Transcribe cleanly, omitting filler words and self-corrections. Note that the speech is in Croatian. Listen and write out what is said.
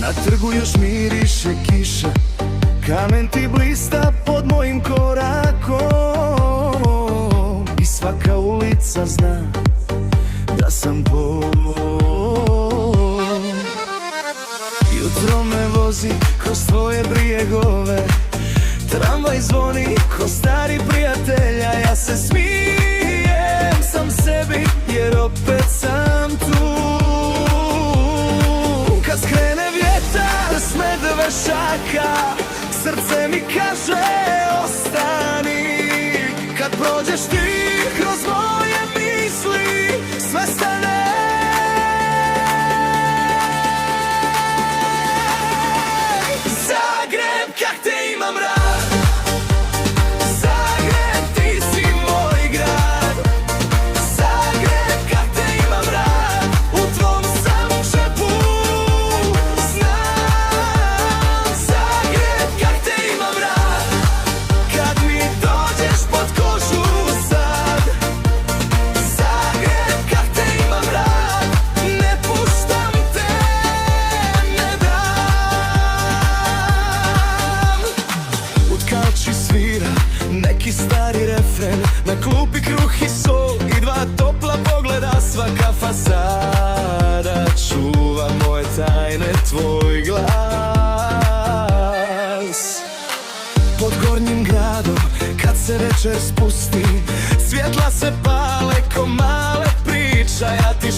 Na trgu još miriše kiša, kamen ti blista pod mojim korakom. I svaka ulica zna da sam Bog. Jutro me vozi kroz tvoje brijegove, tramvaj zvoni ko stari prijatelja. Ja se smijem sam sebi jer opet sam tu. Kad skrene vjetar s medvešaka, srce mi kaže ostani. Kad prođeš ti kroz moje misli, sve stane. Zagreb, kak te imam rad. Zagreb, ti si moj grad. Zagreb, kak te imam rad. U tvom sam džepu znam. Zagreb, kak te imam rad. Kad mi dođeš pod kožu sad. Zagreb, kak te imam rad. Ne puštam te, ne dam. U kalči svira neki stari refren, na klupi kruh i sol i dva topla pogleda. Svaka fasada čuva moje tajne, tvoj glas. Pod gornjim gradom kad se večer spusti, svjetla se pale ko male priča. Ja ti